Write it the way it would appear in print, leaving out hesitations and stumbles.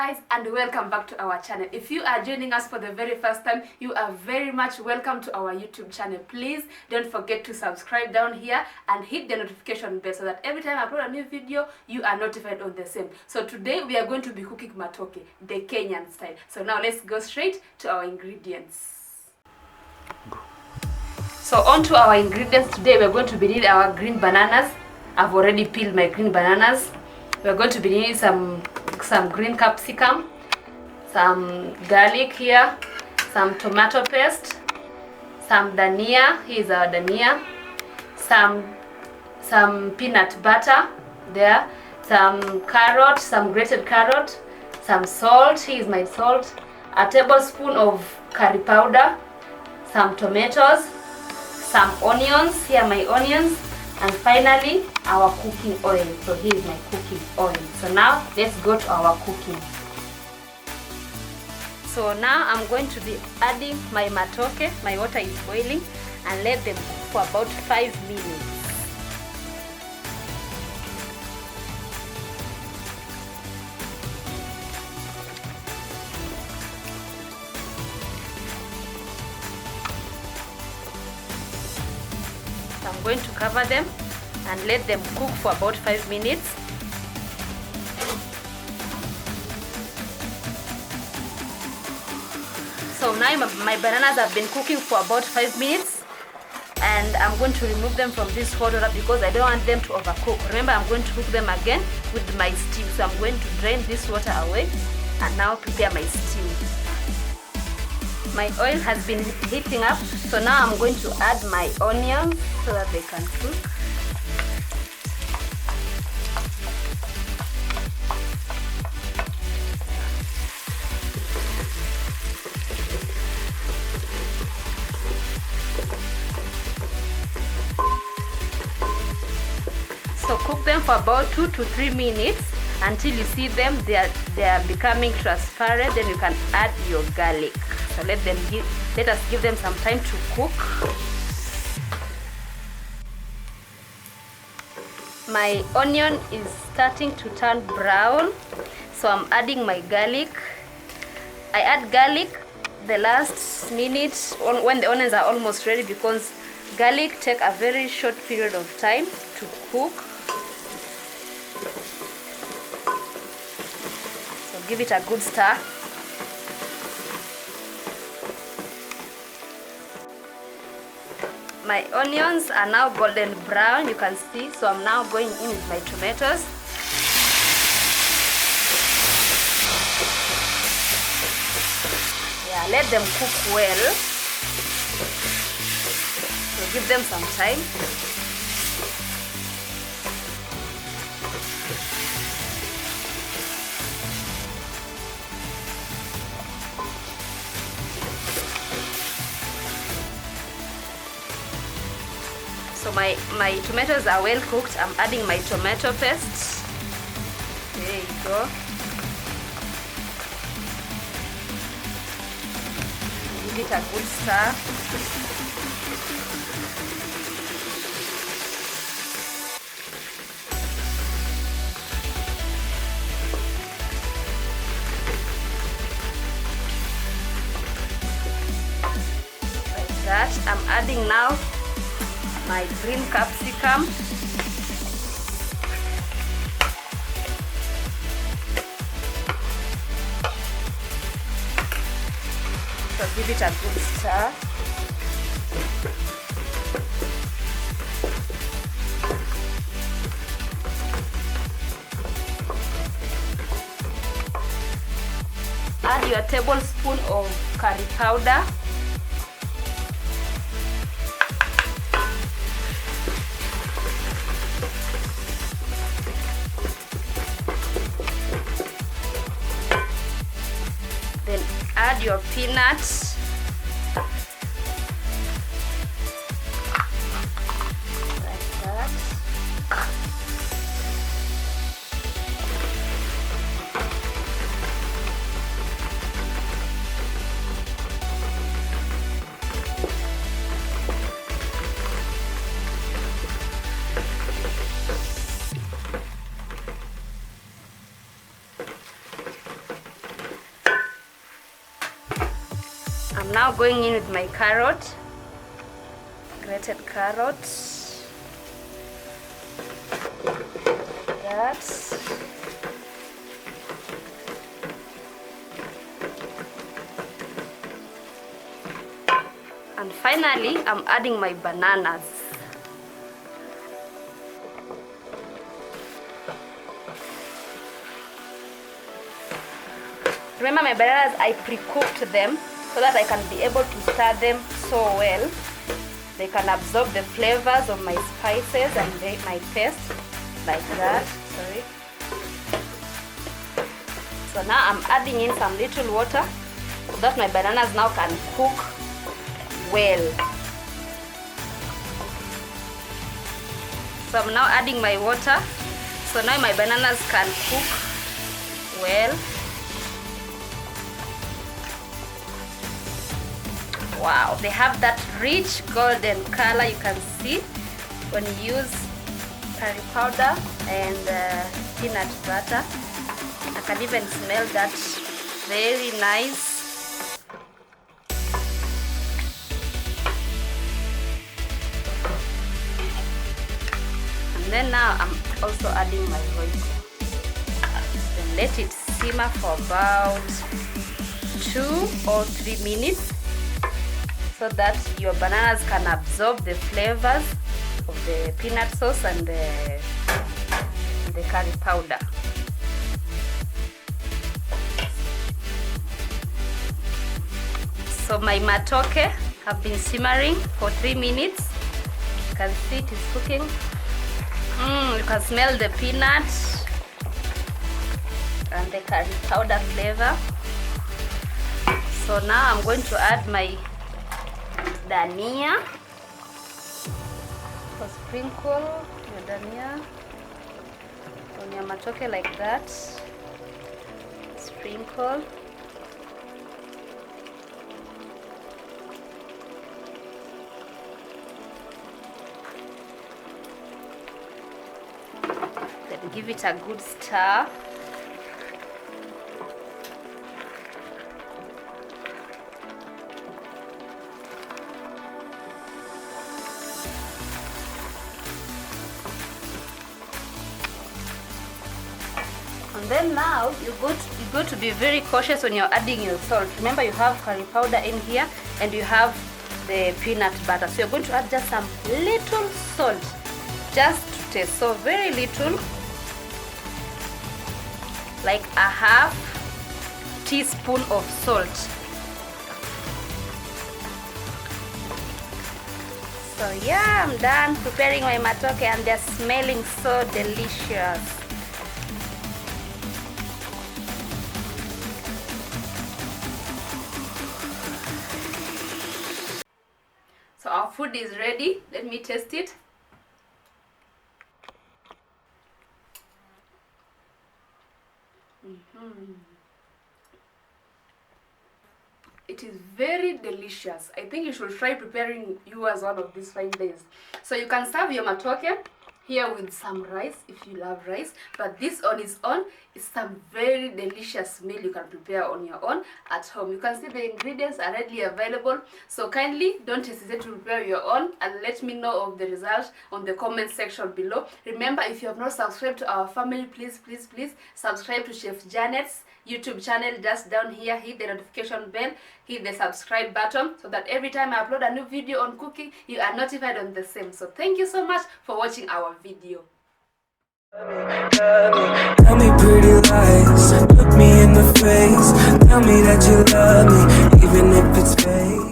guys, and welcome back to our channel. If you are joining us for the very first time, you are very much welcome to our YouTube channel. Please don't forget to subscribe down here and hit the notification bell so that every time I upload a new video, you are notified on the same. So today we are going to be cooking matoke, the Kenyan style. So now let's go straight to our ingredients. So on to our ingredients today, we are going to be needing our green bananas. I've already peeled my green bananas. We're going to be needing some green capsicum, some garlic here, some tomato paste, some dania, here's our dania, some peanut butter there, some carrot, some grated carrot, some salt, here's my salt, a tablespoon of curry powder, some tomatoes, some onions, here are my onions, and finally our cooking oil. So here is my cooking oil. So now let's go to our cooking. So now I'm going to be adding my matoke. My water is boiling, and let them cook for about 5 minutes. I'm going to cover them and let them cook for about 5 minutes. So now my bananas have been cooking for about 5 minutes, and I'm going to remove them from this hot water because I don't want them to overcook. Remember, I'm going to cook them again with my stew. So I'm going to drain this water away and now prepare my stew. My oil has been heating up, so now I'm going to add my onions so that they can cook. So cook them for about 2 to 3 minutes until you see them they are becoming transparent. Then you can add your garlic. So let us give them some time to cook. My onion is starting to turn brown, so I'm adding my garlic. I add garlic the last minute when the onions are almost ready because garlic take a very short period of time to cook. So give it a good stir. My onions are now golden brown, you can see. So I'm now going in with my tomatoes. Yeah, let them cook well. So give them some time. So my tomatoes are well cooked. I'm adding my tomato paste. There you go. Give it a good stir. Like that. I'm adding now my green capsicum. So give it a good stir. Add your tablespoon of curry powder. Then add your peanuts. Like that. I'm now going in with my carrot, grated carrot. That. And finally, I'm adding my bananas. Remember, my bananas, I pre-cooked them so that I can be able to stir them so well. They can absorb the flavors of my spices and my paste, like that. Sorry. So now I'm adding in some little water so that my bananas now can cook well. So I'm now adding my water. So now my bananas can cook well. Wow, they have that rich golden color you can see when you use curry powder and peanut butter. I can even smell that. Very nice. And then now I'm also adding my roiko. Then let it simmer for about 2 or 3 minutes so that your bananas can absorb the flavors of the peanut sauce and the curry powder. So my matoke have been simmering for 3 minutes. You can see it is cooking. You can smell the peanut and the curry powder flavor. So now I'm going to add my dania. So sprinkle your dania on your matoke like that. Sprinkle. Then give it a good stir. And then now you're going to be very cautious when you're adding your salt. Remember, you have curry powder in here and you have the peanut butter. So you're going to add just some little salt, just to taste. So very little, like a half teaspoon of salt. So yeah, I'm done preparing my matoke and they're smelling so delicious. So our food is ready. Let me taste it. It is very delicious. I think you should try preparing yours one of these fine days. So you can serve your matoke here with some rice if you love rice, but this on its own is some very delicious meal you can prepare on your own at home. You can see the ingredients are readily available, so kindly don't hesitate to prepare your own and let me know of the result on the comment section below. Remember, if you have not subscribed to our family, please subscribe to Chef Janet's YouTube channel. Just down here, hit the notification bell, hit the subscribe button so that every time I upload a new video on cooking, you are notified on the same. So thank you so much for watching our video. Tell me pretty lies, look me in the face, tell me that you love me, even if it's fake.